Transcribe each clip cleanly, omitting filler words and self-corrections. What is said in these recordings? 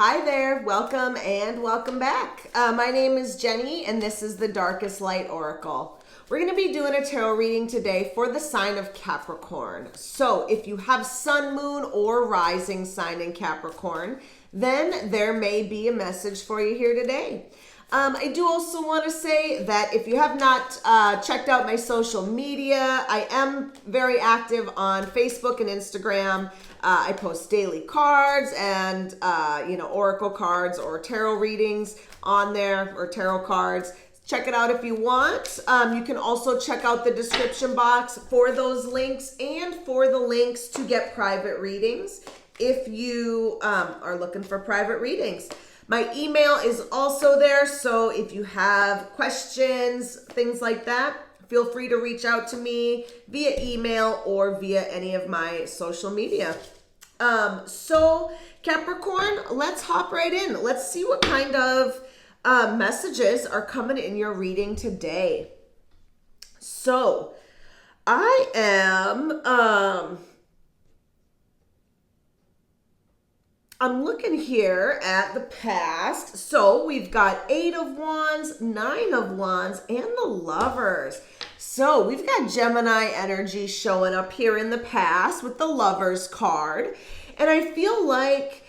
Hi there, welcome and welcome back. My name is Jenny and this is the Darkest Light Oracle. We're going to be doing a tarot reading today for the sign of Capricorn. So if you have sun, moon, or rising sign in Capricorn, then there may be a message for you here today. I do also want to say that if you have not checked out my social media, I am very active on Facebook and Instagram. I post daily cards and, oracle cards or tarot readings on there, or tarot cards. Check it out if you want. You can also check out the description box for those links and for the links to get private readings if you are looking for private readings. My email is also there, so if you have questions, things like that, feel free to reach out to me via email or via any of my social media. So Capricorn, let's hop right in. Let's see what kind of messages are coming in your reading today. So I am... I'm looking here at the past. So we've got 8 of Wands, 9 of Wands, and the Lovers. So we've got Gemini energy showing up here in the past with the Lovers card. And I feel like,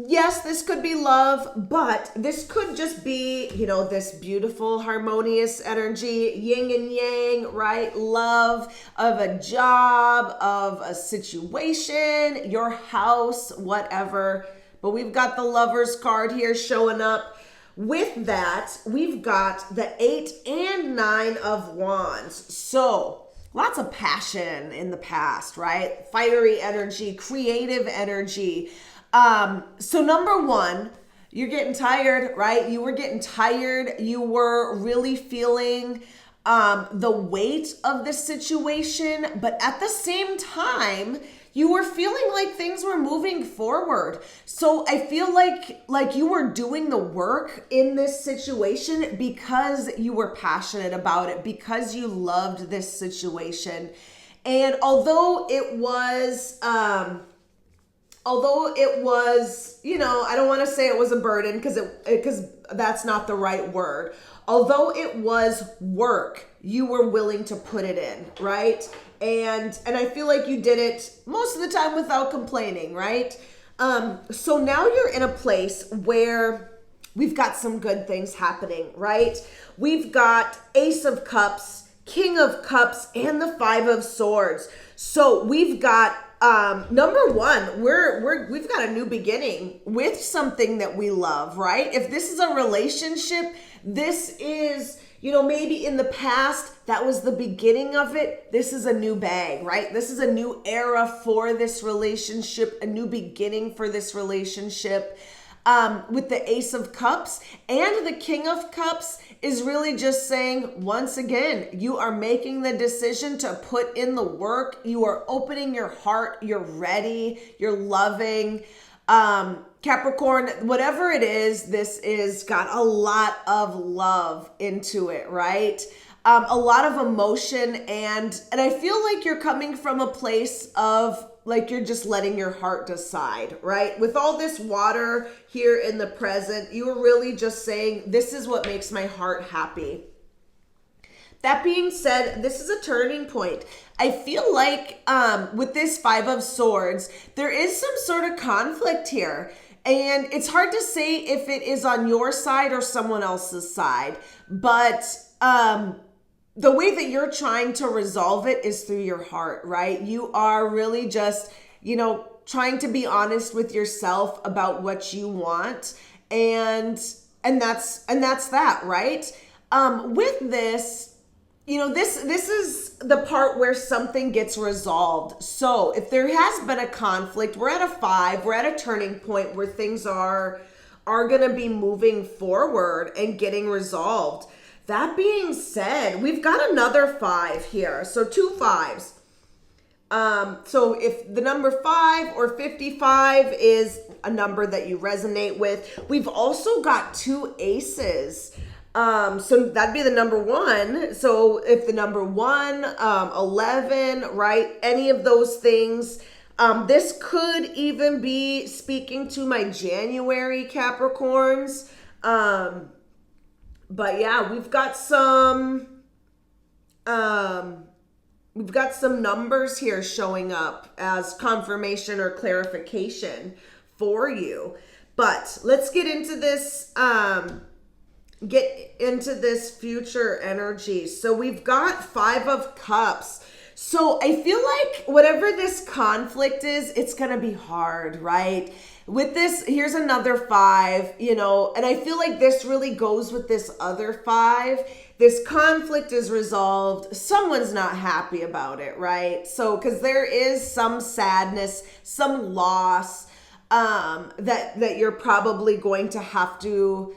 yes, this could be love, but this could just be, this beautiful, harmonious energy, yin and yang, right? Love of a job, of a situation, your house, whatever. But we've got the Lovers card here showing up. With that, we've got the 8 and 9 of Wands. So lots of passion in the past, right? Fiery energy, creative energy. So number one, you're getting tired, right? You were getting tired. You were really feeling the weight of the situation, but at the same time, you were feeling like things were moving forward. So I feel like you were doing the work in this situation because you were passionate about it, because you loved this situation. And although it was, I don't want to say it was a burden because that's not the right word. Although it was work, you were willing to put it in, right? And I feel like you did it most of the time without complaining, right? So now you're in a place where we've got some good things happening, right? We've got Ace of Cups, King of Cups, and the 5 of Swords. So we've got number one, we've got a new beginning with something that we love, right? If this is a relationship, this is, maybe in the past, that was the beginning of it. This is a new bag, right? This is a new era for this relationship, a new beginning for this relationship. With the Ace of Cups and the King of Cups is really just saying, once again, you are making the decision to put in the work. You are opening your heart. You're ready. You're loving. Capricorn, whatever it is, this is got a lot of love into it, right? A lot of emotion, and I feel like you're coming from a place of like you're just letting your heart decide, right? With all this water here in the present, you were really just saying, this is what makes my heart happy. That being said, this is a turning point. I feel like with this 5 of Swords, there is some sort of conflict here. And it's hard to say if it is on your side or someone else's side. But the way that you're trying to resolve it is through your heart, right? You are really just, trying to be honest with yourself about what you want. And that's that, right? With this, this is the part where something gets resolved. So if there has been a conflict, we're at a 5, we're at a turning point where things are going to be moving forward and getting resolved. That being said, we've got another 5 here. So 2 5s. So if the number 5 or 55 is a number that you resonate with, we've also got 2 aces. So that'd be the number 1. So if the number 1, 11, right? Any of those things, This could even be speaking to my January Capricorns. But yeah, we've got some numbers here showing up as confirmation or clarification for you. But let's get into this future energy. So we've got 5 of Cups. So I feel like whatever this conflict is, it's going to be hard, right? With this, here's another 5, and I feel like this really goes with this other 5. This conflict is resolved. Someone's not happy about it, right? So, because there is some sadness, some loss that you're probably going to have to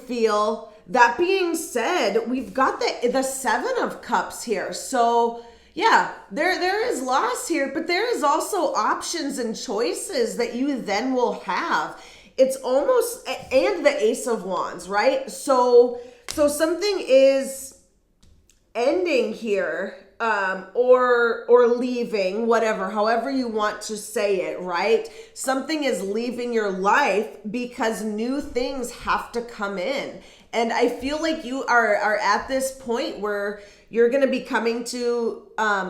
feel. That being said, we've got the 7 of Cups here. So yeah, there is loss here, but there is also options and choices that you then will have. It's almost, and the Ace of Wands, right? So something is ending here, or leaving, whatever, however you want to say it, right? Something is leaving your life because new things have to come in. And I feel like you are at this point where you're going to be coming to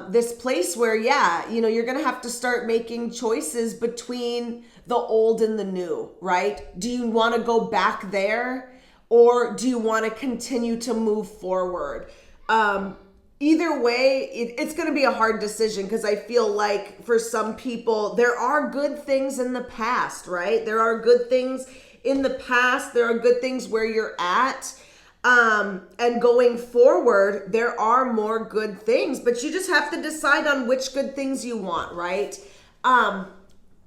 this place where, you're going to have to start making choices between the old and the new, right? Do you want to go back there, or do you want to continue to move forward? Either way, it's going to be a hard decision, because I feel like for some people, there are good things in the past, right? There are good things in the past. There are good things where you're at. And going forward, there are more good things, but you just have to decide on which good things you want, right?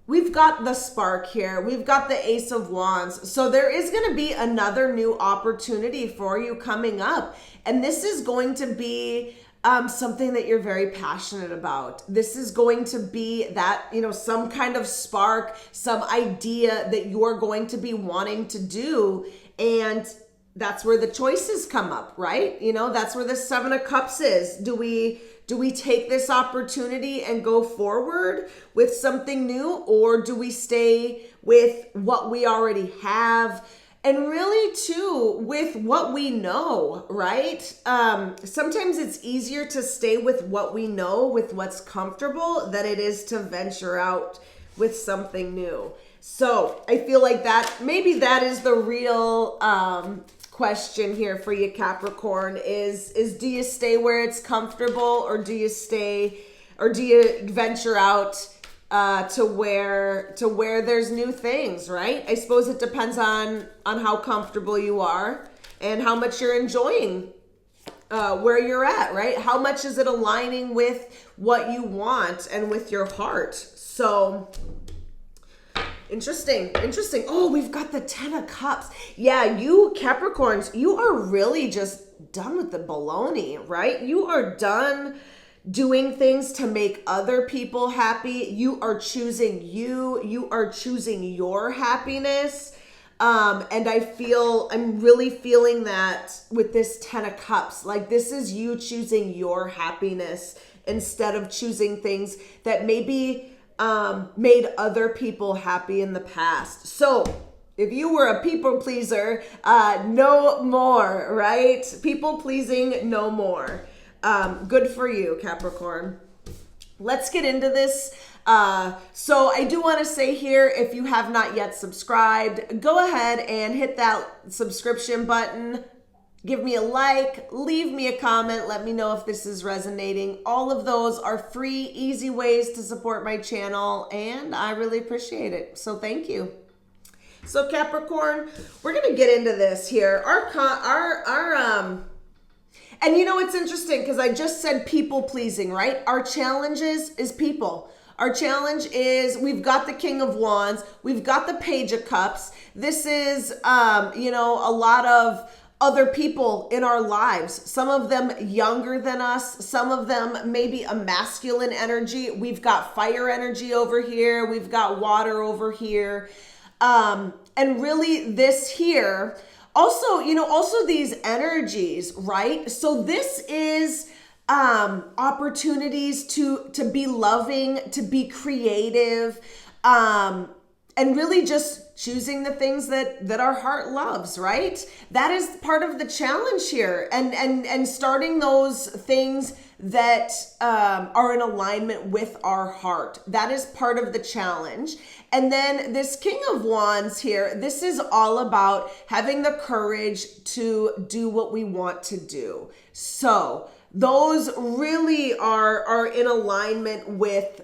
We've got the spark here. We've got the Ace of Wands. So there is going to be another new opportunity for you coming up. And this is going to be something that you're very passionate about. This is going to be that, some kind of spark, some idea that you're going to be wanting to do. And that's where the choices come up, right? That's where the 7 of Cups is. Do we take this opportunity and go forward with something new, or do we stay with what we already have? And really too, with what we know, right? Sometimes it's easier to stay with what we know, with what's comfortable, than it is to venture out with something new. So I feel like maybe that is the real question here for you, Capricorn, is do you stay where it's comfortable, or do you venture out to where there's new things, right? I suppose it depends on how comfortable you are and how much you're enjoying where you're at, right? How much is it aligning with what you want and with your heart? So Interesting. Oh, we've got the 10 of Cups. Yeah, you Capricorns, you are really just done with the baloney, right? You are done doing things to make other people happy. You are choosing you. You are choosing your happiness. And I'm really feeling that with this 10 of Cups. Like, this is you choosing your happiness instead of choosing things that maybe made other people happy in the past. So if you were a people pleaser, no more, right? People pleasing, no more. Good for you, Capricorn. Let's get into this. So I do want to say here, if you have not yet subscribed, go ahead and hit that subscription button. Give me a like, leave me a comment, let me know if this is resonating. All of those are free, easy ways to support my channel, and I really appreciate it. So thank you. So Capricorn, we're going to get into this here. And it's interesting because I just said people pleasing, right? Our challenge is people. Our challenge is, we've got the King of Wands, we've got the Page of Cups. This is, a lot of other people in our lives, some of them younger than us, some of them maybe a masculine energy. We've got fire energy over here. We've got water over here. And really this here, also these energies, right? So this is opportunities to be loving, to be creative, and really just choosing the things that our heart loves, right? That is part of the challenge here, and starting those things that are in alignment with our heart. That is part of the challenge. And then this King of Wands here, this is all about having the courage to do what we want to do. So those really are in alignment with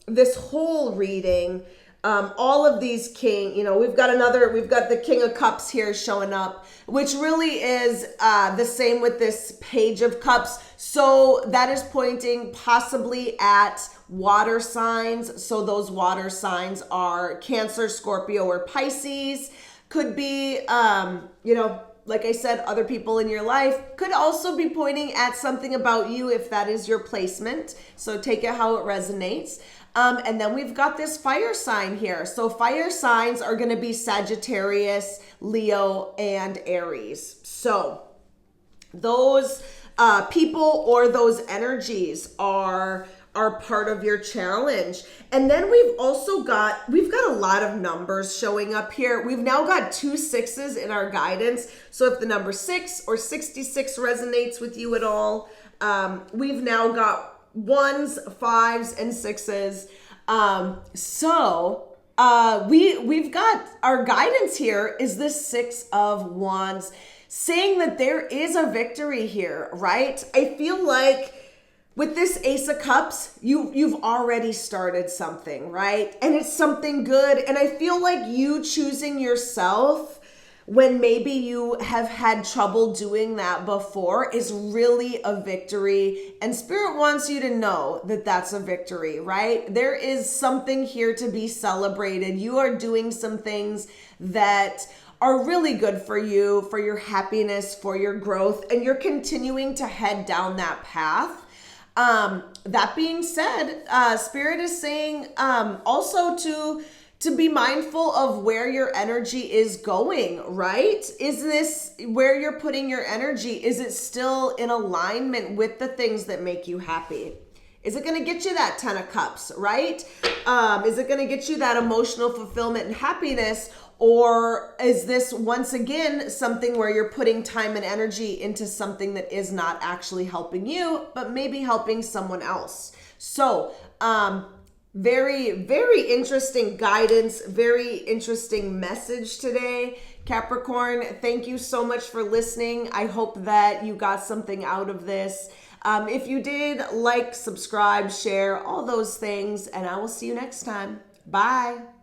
this whole reading. All of these we've got the King of Cups here showing up, which really is the same with this Page of Cups. So that is pointing possibly at water signs. So those water signs are Cancer, Scorpio, or Pisces. Could be, like I said, other people in your life. Could also be pointing at something about you if that is your placement. So take it how it resonates. And then we've got this fire sign here. So fire signs are going to be Sagittarius, Leo, and Aries. So those people or those energies are part of your challenge. And then we've got a lot of numbers showing up here. We've now got 2 6s in our guidance. So if the number 6 or 66 resonates with you at all, we've now got 1s, 5s, and 6s. We've got our guidance here is the 6 of Wands, saying that there is a victory here, right? I feel like with this Ace of Cups, you've already started something, right? And it's something good. And I feel like you choosing yourself when maybe you have had trouble doing that before is really a victory. And Spirit wants you to know that that's a victory, right? There is something here to be celebrated. You are doing some things that are really good for you, for your happiness, for your growth, and you're continuing to head down that path. That being said, Spirit is saying also to be mindful of where your energy is going, right? Is this where you're putting your energy? Is it still in alignment with the things that make you happy? Is it going to get you that 10 of Cups, right? Is it going to get you that emotional fulfillment and happiness? Or is this once again something where you're putting time and energy into something that is not actually helping you, but maybe helping someone else? So, very, very interesting guidance, very interesting message today. Capricorn, thank you so much for listening. I hope that you got something out of this. If you did, like, subscribe, share, all those things, and I will see you next time. Bye.